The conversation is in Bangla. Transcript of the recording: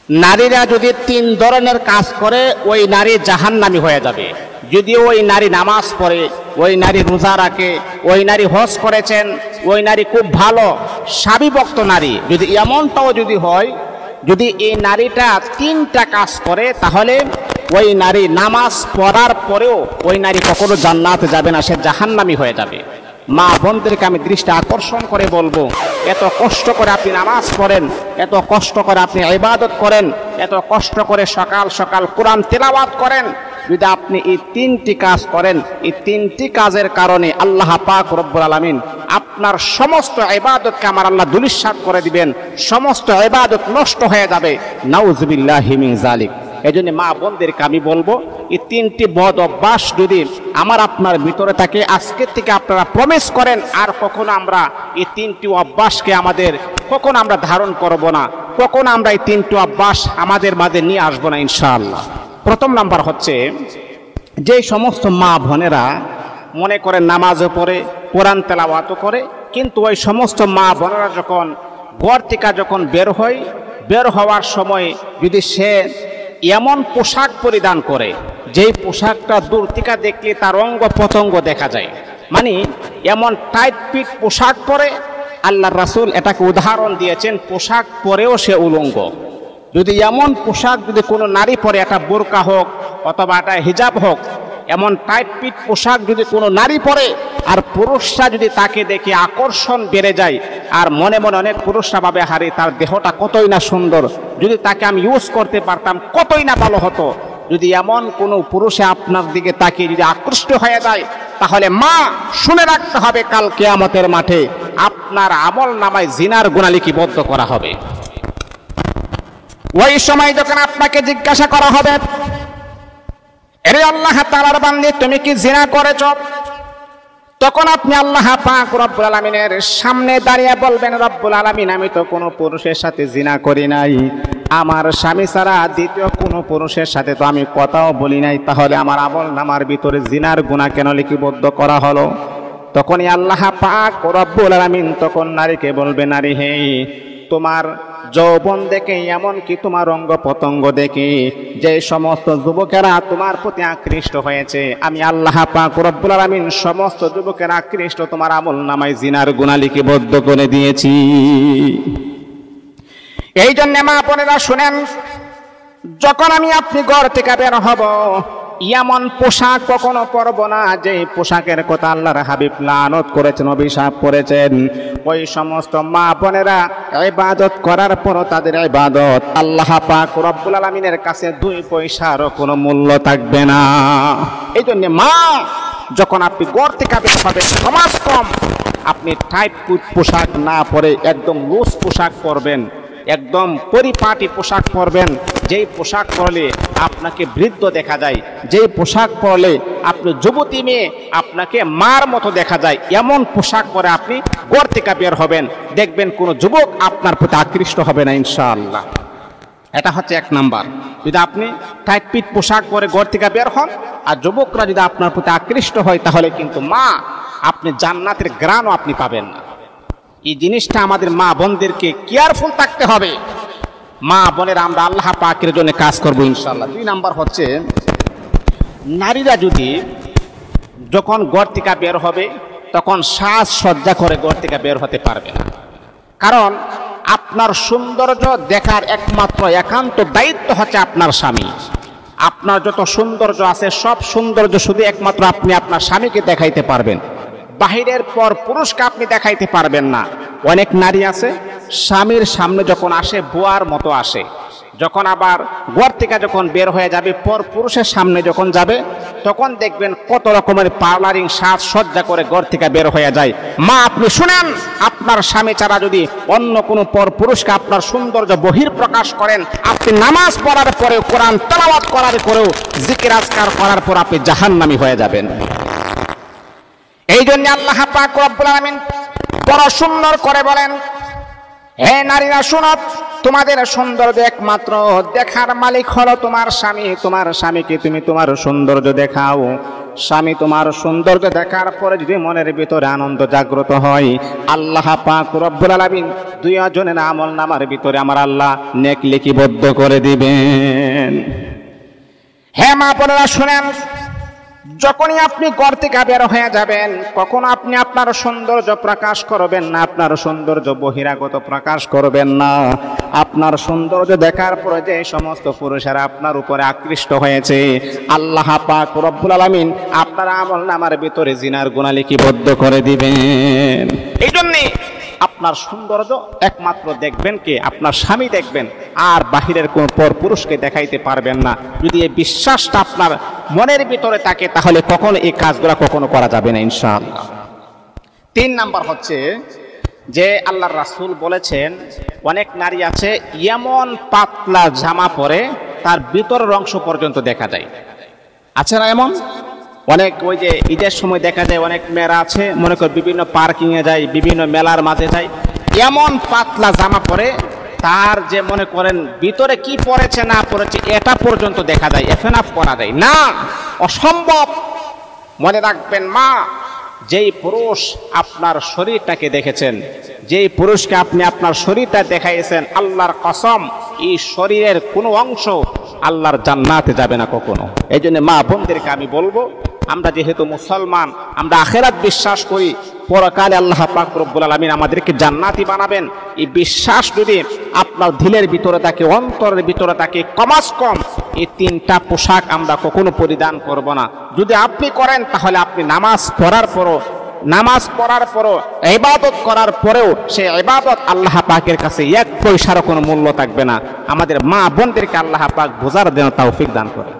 নারীরা যদি 3 ধরনের কাজ করে ওই নারী জাহান্নামী হয়ে যাবে। যদি ওই নারী নামাজ পড়ে, ওই নারী রোজা রাখে, ওই নারী হজ করেছেন, ওই নারী খুব ভালো সাবিভক্ত নারী, যদি এমনটাও যদি হয়, যদি এই নারীটা 3টা কাজ করে, তাহলে ওই নারী নামাজ পড়ার পরেও ওই নারী কখনো জান্নাতে যাবে না, সে জাহান্নামী হয়ে যাবে। মা বোনদেরকে আমি দৃষ্টি আকর্ষণ করে বলবো, এত কষ্ট করে আপনি নামাজ পড়েন, এত কষ্ট করে আপনি ইবাদত করেন, এত কষ্ট করে সকাল সকাল কোরআন তেলাওয়াত করেন, যদি আপনি এই 3টি কাজ করেন, এই 3টি কাজের কারণে আল্লাহ পাক রব্বুল আলামিন আপনার সমস্ত ইবাদতকে আমার আল্লাহ ধূলিসাৎ করে দিবেন, সমস্ত ইবাদত নষ্ট হয়ে যাবে। নাউযুবিল্লাহি মিন যালিক। এজন্য মা বোনদেরকে আমি বলবো, এই 3টি বদ অভ্যাস যদি আমার আপনার ভিতরে থাকে, আজকের থেকে আপনারা প্রমিস করেন আর কখনো আমরা এই 3টি অভ্যাসকে কখনো আমরা ধারণ করব না, কখনো আমরা এই 3টি অভ্যাস আমাদের মাঝে নিয়ে আসবো না ইনশাআল্লাহ। প্রথম নাম্বার হচ্ছে, যে সমস্ত মা বোনেরা মনে করেন নামাজও পড়ে, কোরআন তেলাওয়াতও করে, কিন্তু ওই সমস্ত মা বোনেরা যখন ঘর থেকে যখন বের হওয়ার সময় যদি সে এমন পোশাক পরিধান করে, যেই পোশাকটা দূর থেকে দেখলে তার অঙ্গ প্রত্যঙ্গ দেখা যায়, মানে এমন টাইট ফিট পোশাক পরে, আল্লাহর রাসূল এটাকে উদাহরণ দিয়েছেন পোশাক পরেও সে উলঙ্গ। যদি এমন পোশাক যদি কোনো নারী পরে, একটা বোরকা হোক অথবা একটা হিজাব হোক, এমন টাইট ফিট পোশাক যদি কোনো নারী পরে, আর পুরুষরা যদি তাকে দেখে আকর্ষণ বেড়ে যায়, আর মনে মনে অনেক পুরুষরা ভাবে, হারে তার দেহটা কতই না সুন্দর, যদি তাকে আমি ইউজ করতে পারতাম কতই না ভালো হতো। যদি এমন কোনো পুরুষে আপনার দিকে তাকিয়ে যদি আকৃষ্ট হয়ে যায়, তাহলে মা শুনে রাখতে হবে, কাল কিয়ামতের মাঠে আপনার আমল নামায় জিনার গুনাহ লিপিবদ্ধ করা হবে। ওই সময় যখন আপনাকে জিজ্ঞাসা করা হবে, আরে আল্লাহ তাআলার বান্দী তুমি কি জিনা করেছ, তখন আপনি আল্লাহ পাক রব্বুল আলামিনের সামনে দাঁড়িয়ে বলবেন, রব্বুল আলামিন আমি তো কোনো পুরুষের সাথে জিনা করি নাই, আমার স্বামী ছাড়া দ্বিতীয় কোনো পুরুষের সাথে তো আমি কথাও বলি নাই, তাহলে আমার আমল নামার ভিতরে জিনার গুনাহ কেন লিপিবদ্ধ করা হলো? তখনই আল্লাহ পাক রব্বুল আলামিন তখন নারীকে বলবে, নারী হে, তোমার যৌবন দেখে, এমনকি তোমার অঙ্গ প্রত্যঙ্গ দেখে যে সমস্ত যুবকেরা তোমার প্রতি আকৃষ্ট হয়েছে, আমি আল্লাহ পাক রব্বুল আলামিন সমস্ত যুবকেরা আকৃষ্ট তোমার আমল নামায় জিনার গুনাহ লিপিবদ্ধ করে দিয়েছি। এই জন্য মা বোনেরা শুনেন, যখন আমি আপনি ঘর থেকে বের হব, এমন পোশাক কখনো পরব না যে পোশাকের কথা আল্লাহর হাবিব লানত করেছেন, অভিশাপ করেছেন। ওই সমস্ত মা বোনেরা ইবাদত করার পর তাদের ইবাদত আল্লাহ পাক রব্বুল আলামিনের কাছে 2 পয়সারও কোনো মূল্য থাকবে না। এই জন্য মা, যখন আপনি ঘর থেকে বের হবেন, সমাজ কম আপনি টাইট পোশাক না পরে একদম লুজ পোশাক পরবেন, একদম পরিপাটি পোশাক পরবেন, যেই পোশাক পরলে আপনাকে বৃদ্ধ দেখা যায়, যেই পোশাক পরলে আপনি যুবতী মেয়ে আপনাকে মার মতো দেখা যায়, এমন পোশাক পরে আপনি ঘর থেকে বের হবেন, দেখবেন কোনো যুবক আপনার প্রতি আকৃষ্ট হবে না ইনশাআল্লাহ। এটা হচ্ছে 1 নাম্বার। যদি আপনি টাইট ফিট পোশাক পরে ঘর থেকে বের হন আর যুবকরা যদি আপনার প্রতি আকৃষ্ট হয়, তাহলে কিন্তু মা আপনি জান্নাতের গ্রাণও আপনি পাবেন না। এই জিনিসটা আমাদের মা বোনদেরকে কেয়ারফুল থাকতে হবে। মা বোনের আমরা আল্লাহ পাকের জন্য কাজ করবো ইনশাআল্লাহ। 2 নাম্বার হচ্ছে, নারীরা যদি যখন ঘর থেকে বের হবে, তখন সাজসজ্জা করে ঘর থেকে বের হতে পারবে না, কারণ আপনার সৌন্দর্য দেখার একমাত্র একান্ত দায়িত্ব হচ্ছে আপনার স্বামী। আপনার যত সৌন্দর্য আছে, সব সৌন্দর্য শুধু একমাত্র আপনি আপনার স্বামীকে দেখাইতে পারবেন, বাহিরের পর পুরুষকে আপনি দেখাইতে পারবেন না। অনেক নারী আছে স্বামীর সামনে যখন আসে বুয়ার মতো আসে, যখন আবার ঘর থেকে যখন বের হয়ে যাবে, পর পুরুষের সামনে যখন যাবে, তখন দেখবেন কত রকমের পার্লারিং সাজসজ্জা করে ঘর থেকে বের হয়ে যায়। মা আপনি শুনেন, আপনার স্বামী ছাড়া যদি অন্য কোনো পর পুরুষকে আপনার সৌন্দর্য বহির প্রকাশ করেন, আপনি নামাজ পড়ার পরেও, কোরআন তেলাওয়াত করার পরেও, জিকির আজকার করার পর আপনি জাহান্নামী হয়ে যাবেন। এই জন্য আল্লাহ পাক রব্বুল আলামিন বড় সুন্দর করে বলেন, হে নারীরা শুনো, তোমাদের সৌন্দর্য একমাত্র দেখার মালিক হলো তোমার স্বামী। তোমার স্বামীকে তুমি তোমার সৌন্দর্য দেখাও। স্বামী তোমার সৌন্দর্য দেখার পরে যদি মনের ভিতরে আনন্দ জাগ্রত হয়, আল্লাহ পাক রব্বুল আলামিন দুইজনের আমল নামার ভিতরে আমার আল্লাহ নেক লিপিবদ্ধ করে দিবেন। হ্যাঁ মা বোনেরা শুনেন, যখনই আপনি ঘর থেকে বের হয়ে যাবেন, কখনো আপনি আপনার সৌন্দর্য প্রকাশ করবেন না, আপনার সৌন্দর্য বহিরাগত প্রকাশ করবেন না। আপনার সৌন্দর্য দেখার পরে যে সমস্ত পুরুষেরা আপনার উপরে আকৃষ্ট হয়েছে, আল্লাহ পাক রব্বুল আলামিন আপনার আমলনামার ভিতরে জিনার গুনাহ লিপিবদ্ধ করে দিবেন। এই জন্যে আপনার সৌন্দর্য একমাত্র দেখবেন কে? আপনার স্বামী দেখবেন, আর বাহিরের কোন পর পুরুষকে দেখাইতে পারবেন না। যদি এই বিশ্বাসটা আপনার মনের ভিতরে থাকে, তাহলে কখনো এই কাজগুলো কখনো করা যাবে না ইনশাআল্লাহ। 3 নাম্বার হচ্ছে যে আল্লাহর রাসূল বলেছেন, অনেক নারী আছে এমন পাতলা জামা পরে তার ভিতরের অংশ পর্যন্ত দেখা যায়। আছে না এমন? অনেক ওই যে ঈদের সময় দেখা যায় অনেক মেয়েরা আছে, মনে করে বিভিন্ন পার্কিংয়ে যায়, বিভিন্ন মেলার মাঝে যায়, এমন পাতলা জামা পরে তার যে মনে করেন ভিতরে কি পড়েছে না পড়েছে এটা পর্যন্ত দেখা যায়, এফএনএফ করা যায় না, অসম্ভব। মনে রাখবেন মা, যেই পুরুষ আপনার শরীরটাকে দেখেছেন, যেই পুরুষকে আপনি আপনার শরীরটা দেখাইছেন, আল্লাহর কসম এই শরীরের কোনো অংশ আল্লাহর জান্নাতে যাবে না কখনো। এই জন্য মা বোনদেরকে আমি বলবো, আমরা যেহেতু মুসলমান, আমরা আখিরাত বিশ্বাস করি, পরকালে আল্লাহ পাক রব্বুল আলামিন আমাদেরকে জান্নাতি বানাবেন, এই বিশ্বাস যদি আপনার দিলের ভিতরে থাকে, অন্তরের ভিতরে থাকে, কমাস কম এই 3টা পোশাক আমরা কখনো পরিধান করব না। যদি আপনি করেন তাহলে আপনি নামাজ পড়ার পরও ইবাদত করার পরেও সেই ইবাদত আল্লাহ পাকের কাছে 1 পয়সারও কোনো মূল্য থাকবে না। আমাদের মা বোনদেরকে আল্লাহ পাক বোঝার দেন তৌফিক দান করে।